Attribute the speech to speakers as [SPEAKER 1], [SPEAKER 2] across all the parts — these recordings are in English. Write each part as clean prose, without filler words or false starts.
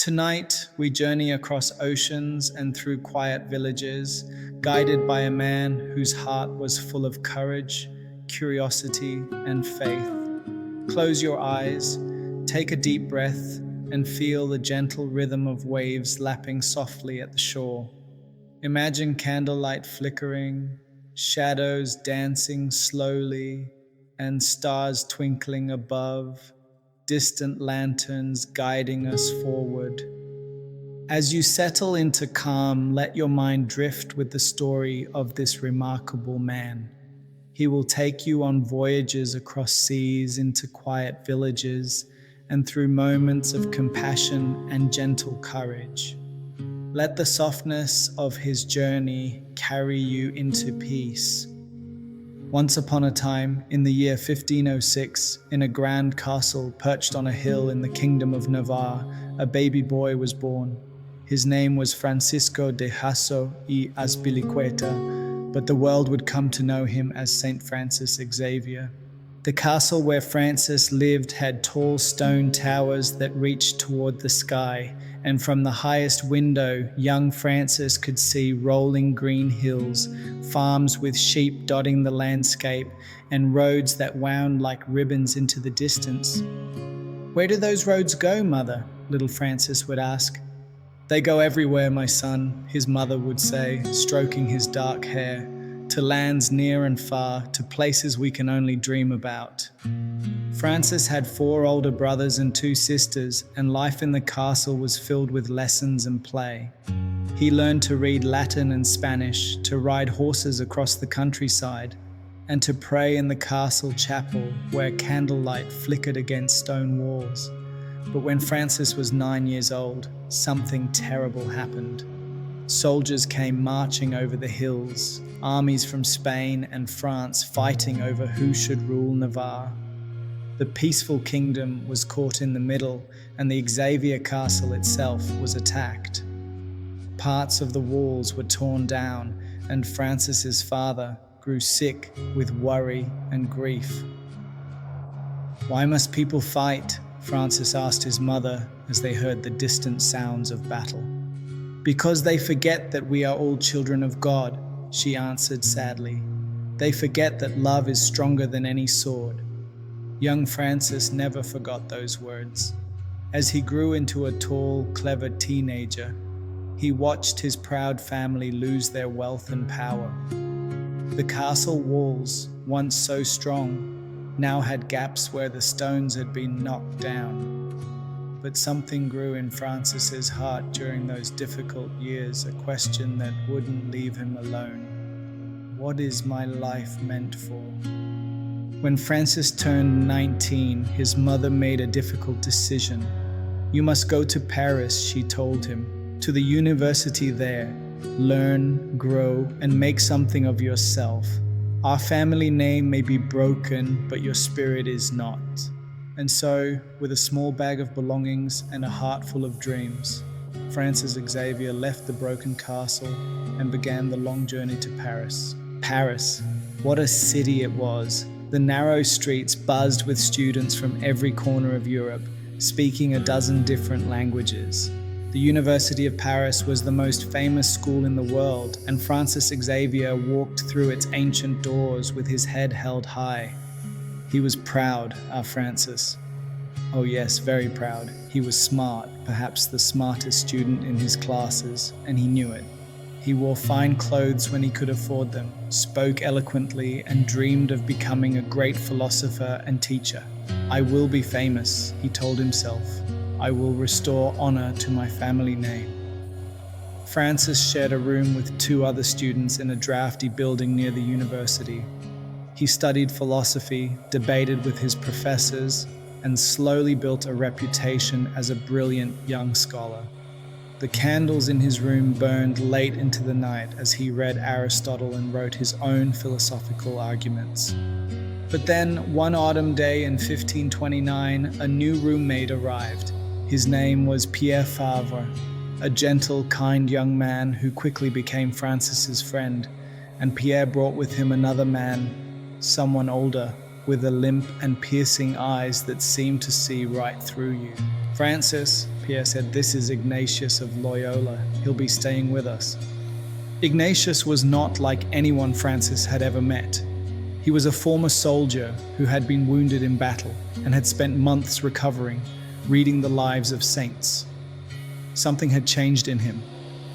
[SPEAKER 1] Tonight, we journey across oceans and through quiet villages, guided by a man whose heart was full of courage, curiosity, and faith. Close your eyes, take a deep breath, and feel the gentle rhythm of waves lapping softly at the shore. Imagine candlelight flickering, shadows dancing slowly, and stars twinkling above, distant lanterns guiding us forward. As you settle into calm, let your mind drift with the story of this remarkable man. He will take you on voyages across seas, into quiet villages, and through moments of compassion and gentle courage. Let the softness of his journey carry you into peace. Once upon a time, in the year 1506, in a grand castle perched on a hill in the kingdom of Navarre, a baby boy was born. His name was Francisco de Jasso y Azpilicueta, but the world would come to know him as St Francis Xavier. The castle where Francis lived had tall stone towers that reached toward the sky, and from the highest window, young Francis could see rolling green hills, farms with sheep dotting the landscape, and roads that wound like ribbons into the distance. "Where do those roads go, Mother?" little Francis would ask. "They go everywhere, my son," his mother would say, stroking his dark hair, "to lands near and far, to places we can only dream about." Francis had 4 older brothers and 2 sisters, and life in the castle was filled with lessons and play. He learned to read Latin and Spanish, to ride horses across the countryside, and to pray in the castle chapel where candlelight flickered against stone walls. But when Francis was 9 years old, something terrible happened. Soldiers came marching over the hills, armies from Spain and France fighting over who should rule Navarre. The peaceful kingdom was caught in the middle, and the Xavier castle itself was attacked. Parts of the walls were torn down, and Francis's father grew sick with worry and grief. "Why must people fight?" Francis asked his mother as they heard the distant sounds of battle. "Because they forget that we are all children of God," she answered sadly. "They forget that love is stronger than any sword." Young Francis never forgot those words. As he grew into a tall, clever teenager, he watched his proud family lose their wealth and power. The castle walls, once so strong, now had gaps where the stones had been knocked down. But something grew in Francis's heart during those difficult years, a question that wouldn't leave him alone. What is my life meant for? When Francis turned 19, his mother made a difficult decision. "You must go to Paris," she told him, "to the university there. Learn, grow, and make something of yourself. Our family name may be broken, but your spirit is not." And so, with a small bag of belongings and a heart full of dreams, Francis Xavier left the broken castle and began the long journey to Paris. Paris, what a city it was! The narrow streets buzzed with students from every corner of Europe, speaking a dozen different languages. The University of Paris was the most famous school in the world, and Francis Xavier walked through its ancient doors with his head held high. He was proud, our Francis. Oh yes, very proud. He was smart, perhaps the smartest student in his classes, and he knew it. He wore fine clothes when he could afford them, spoke eloquently, and dreamed of becoming a great philosopher and teacher. "I will be famous," he told himself. "I will restore honor to my family name." Francis shared a room with 2 other students in a drafty building near the university. He studied philosophy, debated with his professors, and slowly built a reputation as a brilliant young scholar. The candles in his room burned late into the night as he read Aristotle and wrote his own philosophical arguments. But then, one autumn day in 1529, a new roommate arrived. His name was Pierre Favre, a gentle, kind young man who quickly became Francis's friend, and Pierre brought with him another man, someone older, with a limp and piercing eyes that seemed to see right through you. Francis, Pierre said, "This is Ignatius of Loyola. He'll be staying with us." Ignatius was not like anyone Francis had ever met. He was a former soldier who had been wounded in battle and had spent months recovering, reading the lives of saints. Something had changed in him,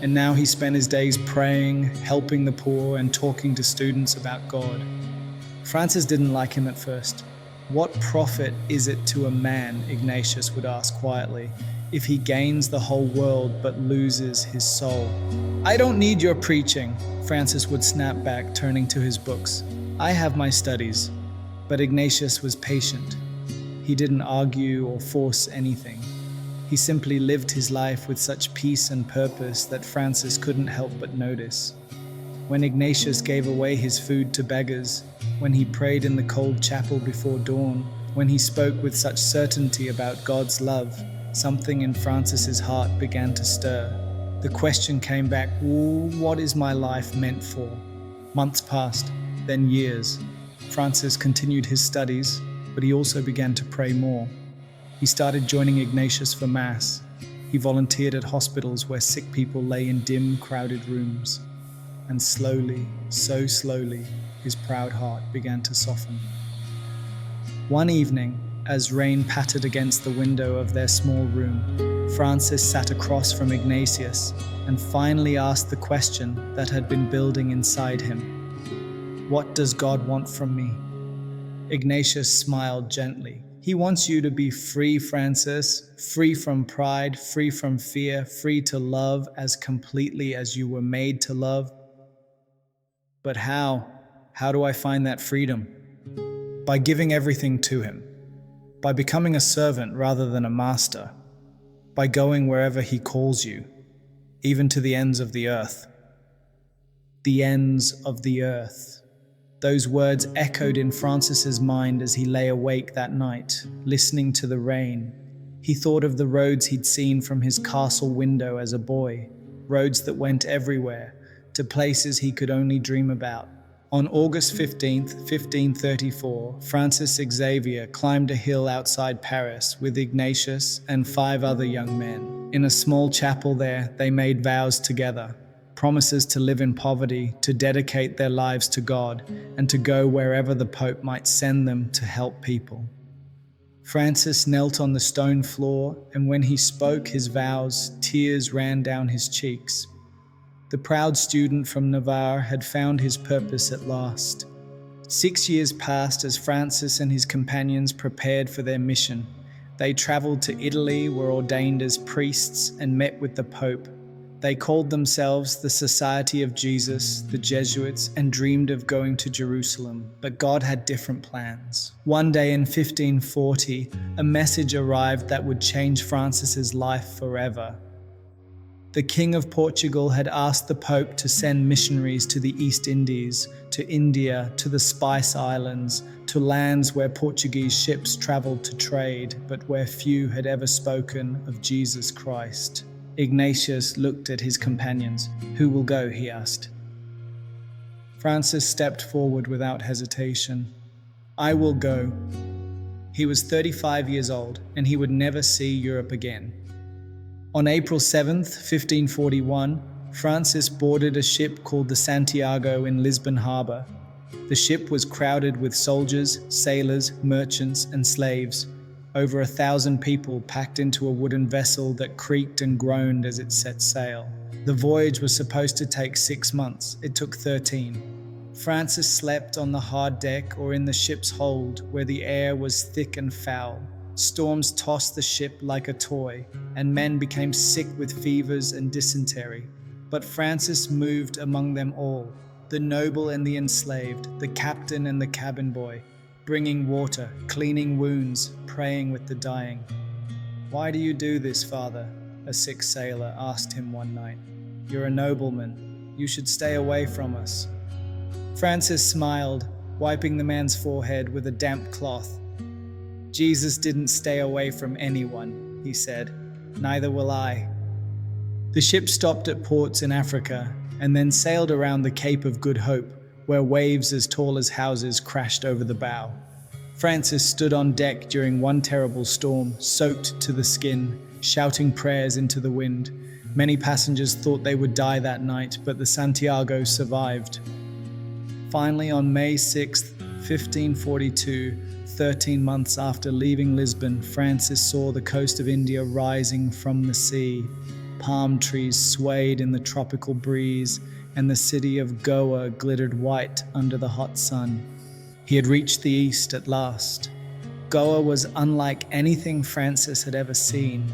[SPEAKER 1] and now he spent his days praying, helping the poor, and talking to students about God. Francis didn't like him at first. "What profit is it to a man," Ignatius would ask quietly, "if he gains the whole world but loses his soul?" "I don't need your preaching," Francis would snap back, turning to his books. "I have my studies." But Ignatius was patient. He didn't argue or force anything. He simply lived his life with such peace and purpose that Francis couldn't help but notice. When Ignatius gave away his food to beggars, when he prayed in the cold chapel before dawn, when he spoke with such certainty about God's love, something in Francis's heart began to stir. The question came back, what is my life meant for? Months passed, then years. Francis continued his studies, but he also began to pray more. He started joining Ignatius for Mass. He volunteered at hospitals where sick people lay in dim, crowded rooms. And slowly, so slowly, his proud heart began to soften. One evening, as rain pattered against the window of their small room, Francis sat across from Ignatius and finally asked the question that had been building inside him. "What does God want from me?" Ignatius smiled gently. "He wants you to be free, Francis, free from pride, free from fear, free to love as completely as you were made to love." "But how? How do I find that freedom?" "By giving everything to Him. By becoming a servant rather than a master. By going wherever He calls you, even to the ends of the earth." The ends of the earth. Those words echoed in Francis's mind as he lay awake that night, listening to the rain. He thought of the roads he'd seen from his castle window as a boy, roads that went everywhere, to places he could only dream about. On August 15th, 1534, Francis Xavier climbed a hill outside Paris with Ignatius and 5 other young men. In a small chapel there, they made vows together, promises to live in poverty, to dedicate their lives to God, and to go wherever the Pope might send them to help people. Francis knelt on the stone floor, and when he spoke his vows, tears ran down his cheeks. The proud student from Navarre had found his purpose at last. 6 years passed as Francis and his companions prepared for their mission. They traveled to Italy, were ordained as priests, and met with the Pope. They called themselves the Society of Jesus, the Jesuits, and dreamed of going to Jerusalem, but God had different plans. One day in 1540, a message arrived that would change Francis's life forever. The King of Portugal had asked the Pope to send missionaries to the East Indies, to India, to the Spice Islands, to lands where Portuguese ships traveled to trade, but where few had ever spoken of Jesus Christ. Ignatius looked at his companions. "Who will go?" he asked. Francis stepped forward without hesitation. "I will go." He was 35 years old, and he would never see Europe again. On April 7th, 1541, Francis boarded a ship called the Santiago in Lisbon Harbor. The ship was crowded with soldiers, sailors, merchants, and slaves. Over 1,000 people packed into a wooden vessel that creaked and groaned as it set sail. The voyage was supposed to take 6 months. It took 13. Francis slept on the hard deck or in the ship's hold, where the air was thick and foul. Storms tossed the ship like a toy, and men became sick with fevers and dysentery. But Francis moved among them all, the noble and the enslaved, the captain and the cabin boy, bringing water, cleaning wounds, praying with the dying. "Why do you do this, Father?" a sick sailor asked him one night. "You're a nobleman. You should stay away from us." Francis smiled, wiping the man's forehead with a damp cloth. "Jesus didn't stay away from anyone," he said. "Neither will I." The ship stopped at ports in Africa and then sailed around the Cape of Good Hope, where waves as tall as houses crashed over the bow. Francis stood on deck during one terrible storm, soaked to the skin, shouting prayers into the wind. Many passengers thought they would die that night, but the Santiago survived. Finally, on May 6, 1542, 13 months after leaving Lisbon, Francis saw the coast of India rising from the sea. Palm trees swayed in the tropical breeze, and the city of Goa glittered white under the hot sun. He had reached the east at last. Goa was unlike anything Francis had ever seen.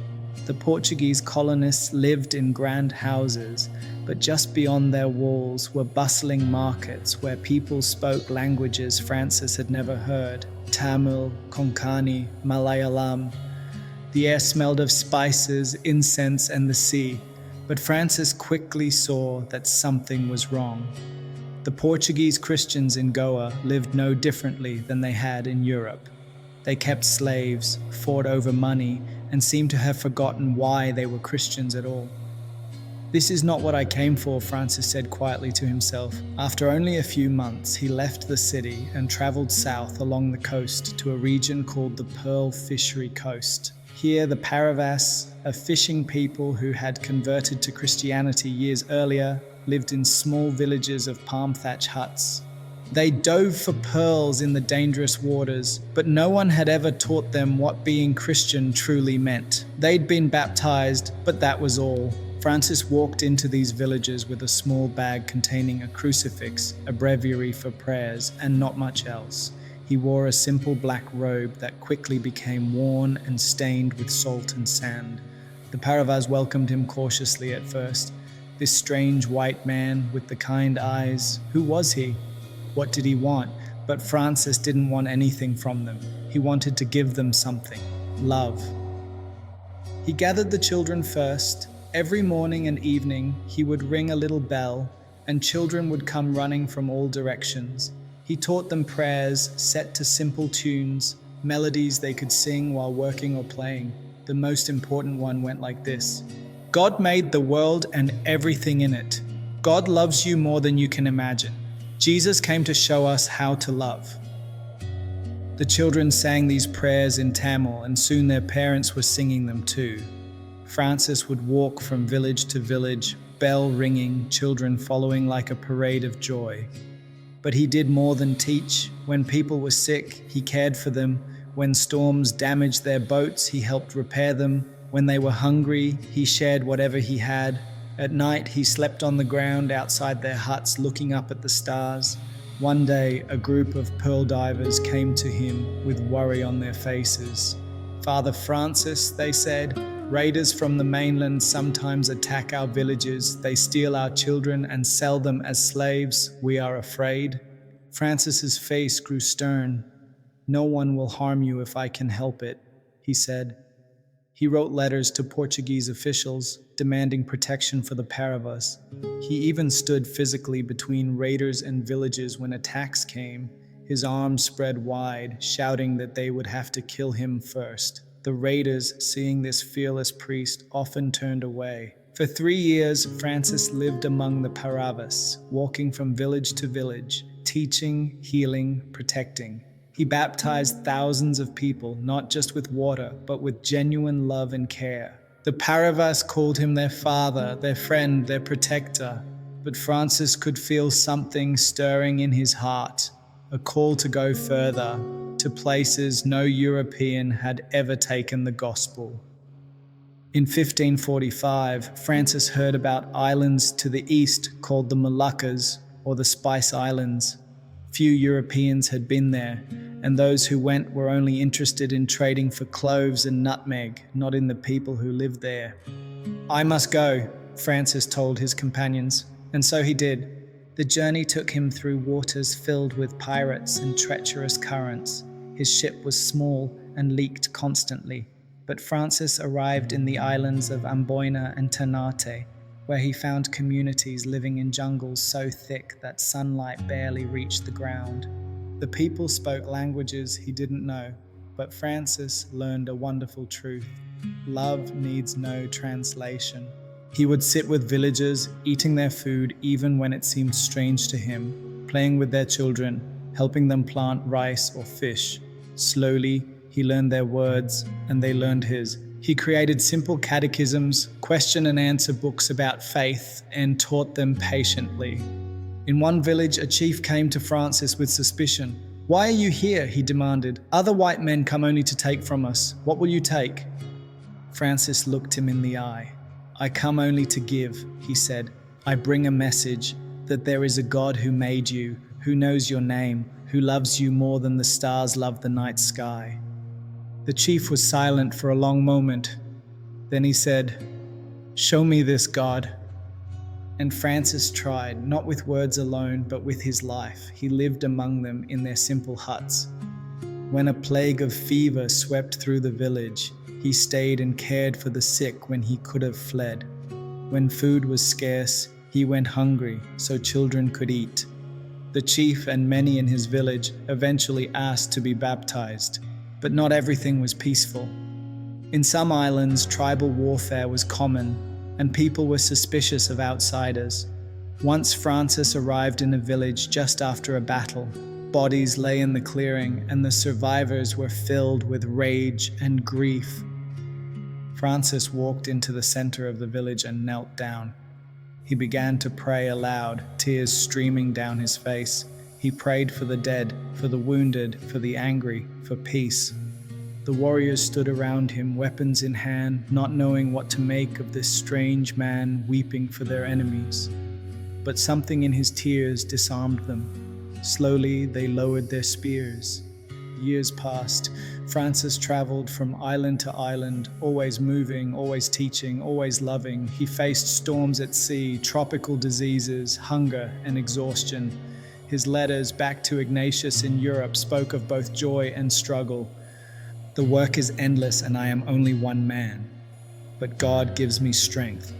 [SPEAKER 1] The Portuguese colonists lived in grand houses, but just beyond their walls were bustling markets where people spoke languages Francis had never heard: Tamil, Konkani, Malayalam. The air smelled of spices, incense, and the sea, but Francis quickly saw that something was wrong. The Portuguese Christians in Goa lived no differently than they had in Europe. They kept slaves, fought over money, and seemed to have forgotten why they were Christians at all. "This is not what I came for," Francis said quietly to himself. After only a few months, he left the city and traveled south along the coast to a region called the Pearl Fishery Coast. Here, the Paravas, a fishing people who had converted to Christianity years earlier, lived in small villages of palm thatch huts. They dove for pearls in the dangerous waters, but no one had ever taught them what being Christian truly meant. They'd been baptized, but that was all. Francis walked into these villages with a small bag containing a crucifix, a breviary for prayers, and not much else. He wore a simple black robe that quickly became worn and stained with salt and sand. The Paravas welcomed him cautiously at first. This strange white man with the kind eyes, who was he? What did he want? But Francis didn't want anything from them. He wanted to give them something: love. He gathered the children first. Every morning and evening, he would ring a little bell, and children would come running from all directions. He taught them prayers set to simple tunes, melodies they could sing while working or playing. The most important one went like this: "God made the world and everything in it. God loves you more than you can imagine. Jesus came to show us how to love." The children sang these prayers in Tamil, and soon their parents were singing them too. Francis would walk from village to village, bell ringing, children following like a parade of joy. But he did more than teach. When people were sick, he cared for them. When storms damaged their boats, he helped repair them. When they were hungry, he shared whatever he had. At night, he slept on the ground outside their huts, looking up at the stars. One day, a group of pearl divers came to him with worry on their faces. "Father Francis," they said, "raiders from the mainland sometimes attack our villages. They steal our children and sell them as slaves. We are afraid." Francis's face grew stern. "No one will harm you if I can help it," he said. He wrote letters to Portuguese officials, demanding protection for the Paravas. He even stood physically between raiders and villages when attacks came, his arms spread wide, shouting that they would have to kill him first. The raiders, seeing this fearless priest, often turned away. For 3 years, Francis lived among the Paravas, walking from village to village, teaching, healing, protecting. He baptized thousands of people, not just with water, but with genuine love and care. The Paravas called him their father, their friend, their protector. But Francis could feel something stirring in his heart, a call to go further, to places no European had ever taken the gospel. In 1545, Francis heard about islands to the east called the Moluccas, or the Spice Islands. Few Europeans had been there, and those who went were only interested in trading for cloves and nutmeg, not in the people who lived there. "I must go," Francis told his companions, and so he did. The journey took him through waters filled with pirates and treacherous currents. His ship was small and leaked constantly, but Francis arrived in the islands of Amboina and Ternate, where he found communities living in jungles so thick that sunlight barely reached the ground. The people spoke languages he didn't know, but Francis learned a wonderful truth: love needs no translation. He would sit with villagers, eating their food even when it seemed strange to him, playing with their children, helping them plant rice or fish. Slowly, he learned their words, and they learned his. He created simple catechisms, question and answer books about faith, and taught them patiently. In one village, a chief came to Francis with suspicion. "Why are you here?" he demanded. "Other white men come only to take from us. What will you take?" Francis looked him in the eye. "I come only to give," he said. "I bring a message that there is a God who made you, who knows your name, who loves you more than the stars love the night sky." The chief was silent for a long moment. Then he said, "Show me this God." And Francis tried, not with words alone, but with his life. He lived among them in their simple huts. When a plague of fever swept through the village, he stayed and cared for the sick when he could have fled. When food was scarce, he went hungry so children could eat. The chief and many in his village eventually asked to be baptized, but not everything was peaceful. In some islands, tribal warfare was common, and people were suspicious of outsiders. Once Francis arrived in a village just after a battle. Bodies lay in the clearing, and the survivors were filled with rage and grief. Francis walked into the center of the village and knelt down. He began to pray aloud, tears streaming down his face. He prayed for the dead, for the wounded, for the angry, for peace. The warriors stood around him, weapons in hand, not knowing what to make of this strange man weeping for their enemies. But something in his tears disarmed them. Slowly, they lowered their spears. Years passed. Francis traveled from island to island, always moving, always teaching, always loving. He faced storms at sea, tropical diseases, hunger, and exhaustion. His letters back to Ignatius in Europe spoke of both joy and struggle. "The work is endless and I am only one man, but God gives me strength.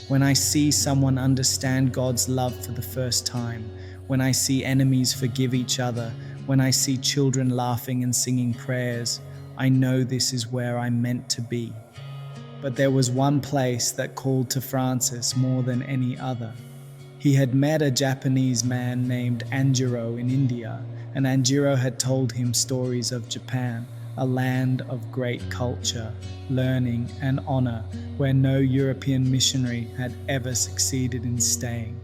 [SPEAKER 1] When I see someone understand God's love for the first time, when I see enemies forgive each other, when I see children laughing and singing prayers, I know this is where I'm meant to be." But there was one place that called to Francis more than any other. He had met a Japanese man named Anjiro in India, and Anjiro had told him stories of Japan, a land of great culture, learning, and honor, where no European missionary had ever succeeded in staying.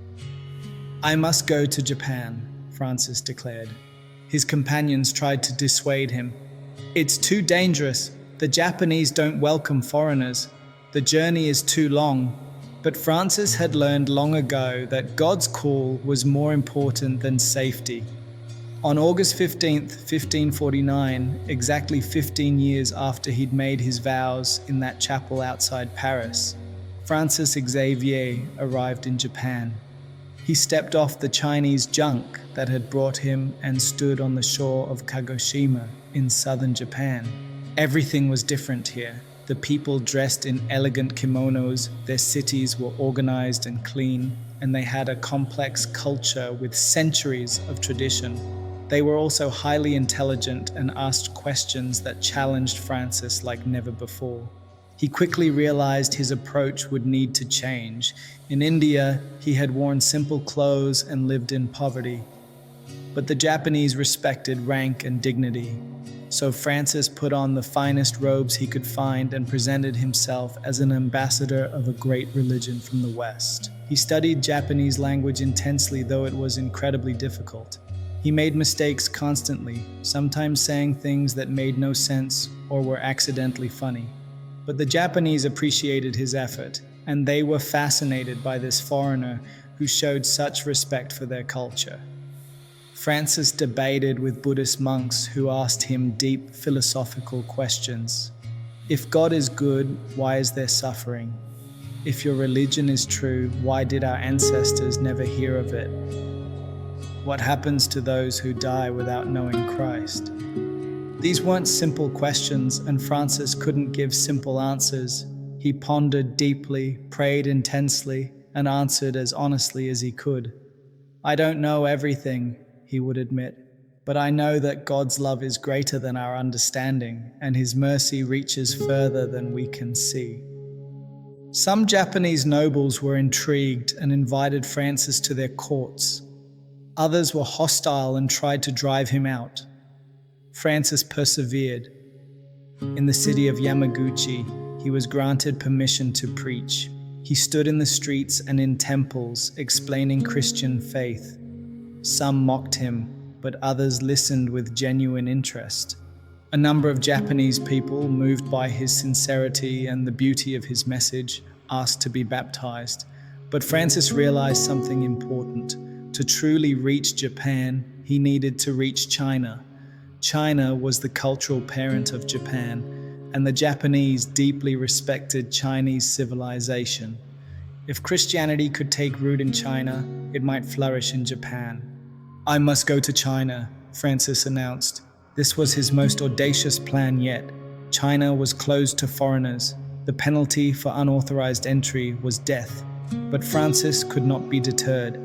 [SPEAKER 1] "I must go to Japan," Francis declared. His companions tried to dissuade him. "It's too dangerous. The Japanese don't welcome foreigners. The journey is too long." But Francis had learned long ago that God's call was more important than safety. On August 15th, 1549, exactly 15 years after he'd made his vows in that chapel outside Paris, Francis Xavier arrived in Japan. He stepped off the Chinese junk that had brought him and stood on the shore of Kagoshima in southern Japan. Everything was different here. The people dressed in elegant kimonos, their cities were organized and clean, and they had a complex culture with centuries of tradition. They were also highly intelligent and asked questions that challenged Francis like never before. He quickly realized his approach would need to change. In India, he had worn simple clothes and lived in poverty. But the Japanese respected rank and dignity. So Francis put on the finest robes he could find and presented himself as an ambassador of a great religion from the West. He studied Japanese language intensely, though it was incredibly difficult. He made mistakes constantly, sometimes saying things that made no sense or were accidentally funny. But the Japanese appreciated his effort, and they were fascinated by this foreigner who showed such respect for their culture. Francis debated with Buddhist monks who asked him deep philosophical questions. If God is good, why is there suffering? If your religion is true, why did our ancestors never hear of it? What happens to those who die without knowing Christ? These weren't simple questions, and Francis couldn't give simple answers. He pondered deeply, prayed intensely, and answered as honestly as he could. "I don't know everything," he would admit, "but I know that God's love is greater than our understanding, and His mercy reaches further than we can see." Some Japanese nobles were intrigued and invited Francis to their courts. Others were hostile and tried to drive him out. Francis persevered. In the city of Yamaguchi, he was granted permission to preach. He stood in the streets and in temples explaining Christian faith. Some mocked him, but others listened with genuine interest. A number of Japanese people, moved by his sincerity and the beauty of his message, asked to be baptized. But Francis realized something important. To truly reach Japan, he needed to reach China. China was the cultural parent of Japan, and the Japanese deeply respected Chinese civilization. If Christianity could take root in China, it might flourish in Japan. "I must go to China," Francis announced. This was his most audacious plan yet. China was closed to foreigners. The penalty for unauthorized entry was death. But Francis could not be deterred.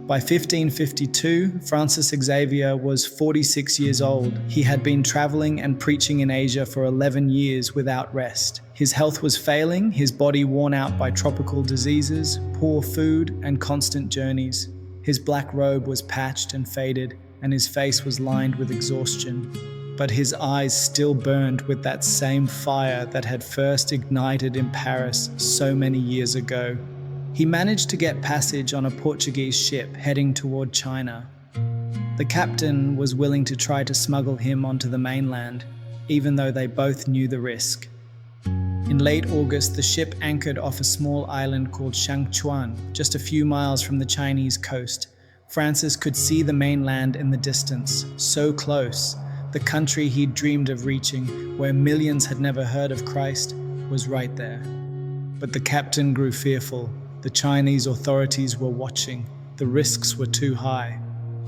[SPEAKER 1] By 1552, Francis Xavier was 46 years old. He had been traveling and preaching in Asia for 11 years without rest. His health was failing, his body worn out by tropical diseases, poor food, and constant journeys. His black robe was patched and faded, and his face was lined with exhaustion. But his eyes still burned with that same fire that had first ignited in Paris so many years ago. He managed to get passage on a Portuguese ship heading toward China. The captain was willing to try to smuggle him onto the mainland, even though they both knew the risk. In late August, the ship anchored off a small island called Shangchuan, just a few miles from the Chinese coast. Francis could see the mainland in the distance, so close. The country he'd dreamed of reaching, where millions had never heard of Christ, was right there. But the captain grew fearful. The Chinese authorities were watching. The risks were too high.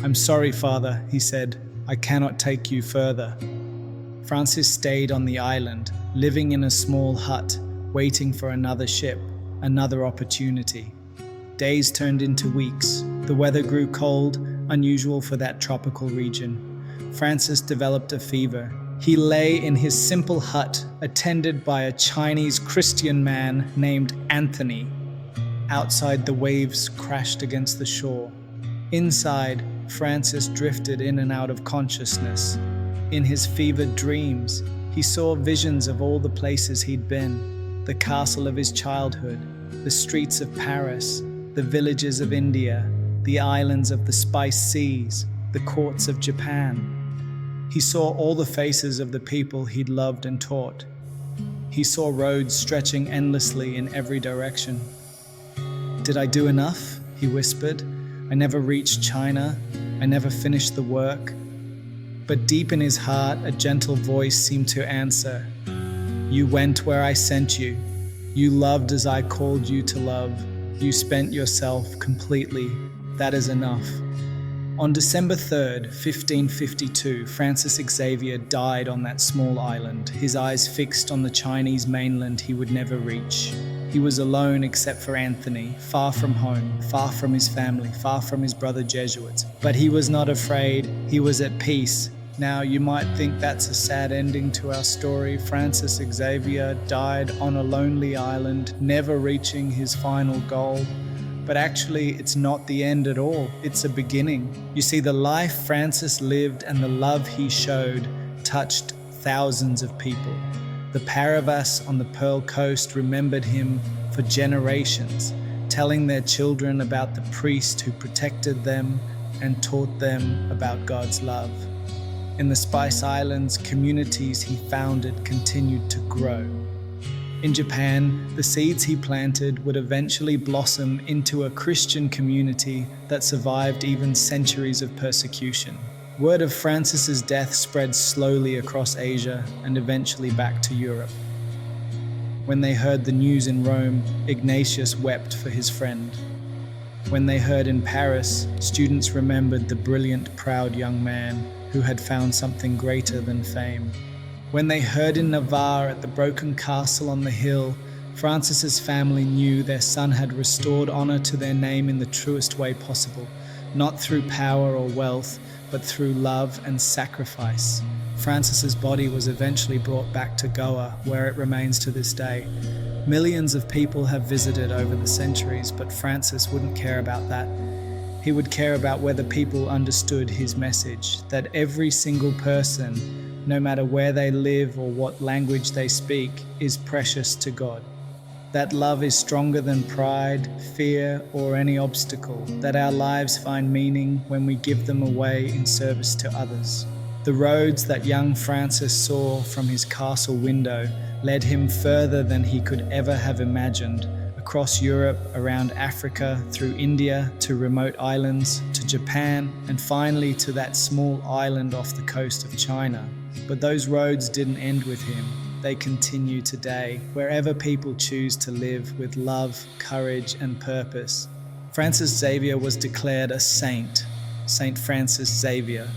[SPEAKER 1] "I'm sorry, Father," he said. "I cannot take you further." Francis stayed on the island, living in a small hut, waiting for another ship, another opportunity. Days turned into weeks. The weather grew cold, unusual for that tropical region. Francis developed a fever. He lay in his simple hut, attended by a Chinese Christian man named Anthony. Outside, the waves crashed against the shore. Inside, Francis drifted in and out of consciousness. In his fevered dreams, he saw visions of all the places he'd been: the castle of his childhood, the streets of Paris, the villages of India, the islands of the Spice Seas, the courts of Japan. He saw all the faces of the people he'd loved and taught. He saw roads stretching endlessly in every direction. "Did I do enough?" he whispered. "I never reached China. I never finished the work." But deep in his heart, a gentle voice seemed to answer. "You went where I sent you. You loved as I called you to love. You spent yourself completely. That is enough." On December 3rd, 1552, Francis Xavier died on that small island, his eyes fixed on the Chinese mainland he would never reach. He was alone except for Anthony, far from home, far from his family, far from his brother Jesuits. But he was not afraid, he was at peace. Now, you might think that's a sad ending to our story. Francis Xavier died on a lonely island, never reaching his final goal. But actually, it's not the end at all. It's a beginning. You see, the life Francis lived and the love he showed touched thousands of people. The Paravas on the Pearl Coast remembered him for generations, telling their children about the priest who protected them and taught them about God's love. In the Spice Islands, communities he founded continued to grow. In Japan, the seeds he planted would eventually blossom into a Christian community that survived even centuries of persecution. Word of Francis's death spread slowly across Asia and eventually back to Europe. When they heard the news in Rome, Ignatius wept for his friend. When they heard in Paris, students remembered the brilliant, proud young man who had found something greater than fame. When they heard in Navarre at the broken castle on the hill, Francis's family knew their son had restored honor to their name in the truest way possible, not through power or wealth, but through love and sacrifice. Francis's body was eventually brought back to Goa, where it remains to this day. Millions of people have visited over the centuries, but Francis wouldn't care about that. He would care about whether people understood his message, that every single person, no matter where they live or what language they speak, is precious to God. That love is stronger than pride, fear, or any obstacle, that our lives find meaning when we give them away in service to others. The roads that young Francis saw from his castle window led him further than he could ever have imagined, across Europe, around Africa, through India, to remote islands, to Japan, and finally to that small island off the coast of China. But those roads didn't end with him. They continue today, wherever people choose to live with love, courage, and purpose. Francis Xavier was declared a saint, St Francis Xavier,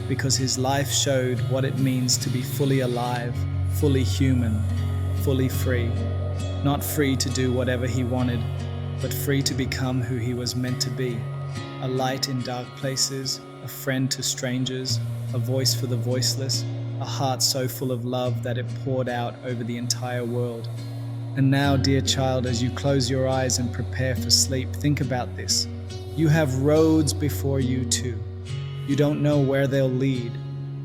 [SPEAKER 1] because his life showed what it means to be fully alive, fully human, fully free. Not free to do whatever he wanted, but free to become who he was meant to be. A light in dark places, a friend to strangers, a voice for the voiceless, a heart so full of love that it poured out over the entire world. And now, dear child, as you close your eyes and prepare for sleep, think about this. You have roads before you too. You don't know where they'll lead.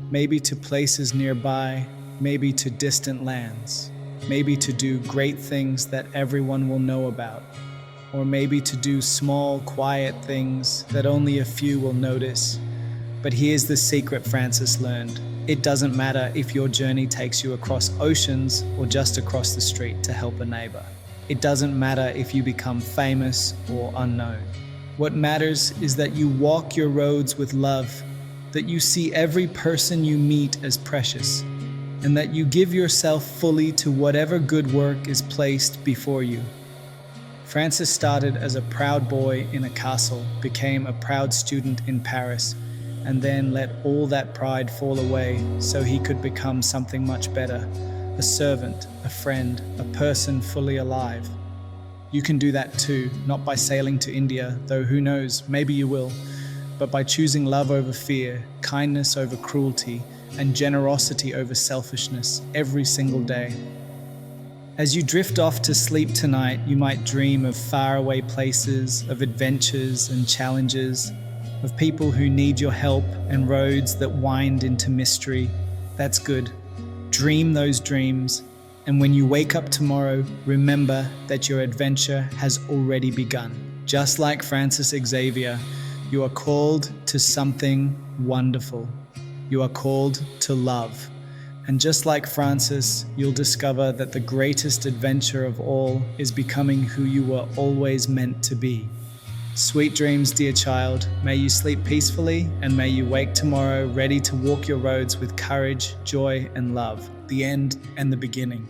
[SPEAKER 1] Maybe to places nearby, maybe to distant lands. Maybe to do great things that everyone will know about. Or maybe to do small, quiet things that only a few will notice. But here's the secret Francis learned. It doesn't matter if your journey takes you across oceans or just across the street to help a neighbor. It doesn't matter if you become famous or unknown. What matters is that you walk your roads with love, that you see every person you meet as precious, and that you give yourself fully to whatever good work is placed before you. Francis started as a proud boy in a castle, became a proud student in Paris, and then let all that pride fall away so he could become something much better, a servant, a friend, a person fully alive. You can do that too, not by sailing to India, though who knows, maybe you will, but by choosing love over fear, kindness over cruelty, and generosity over selfishness every single day. As you drift off to sleep tonight, you might dream of faraway places, of adventures and challenges, of people who need your help and roads that wind into mystery. That's good. Dream those dreams, and when you wake up tomorrow, remember that your adventure has already begun. Just like Francis Xavier, you are called to something wonderful. You are called to love. And just like Francis, you'll discover that the greatest adventure of all is becoming who you were always meant to be. Sweet dreams, dear child. May you sleep peacefully, and may you wake tomorrow ready to walk your roads with courage, joy, and love. The end and the beginning.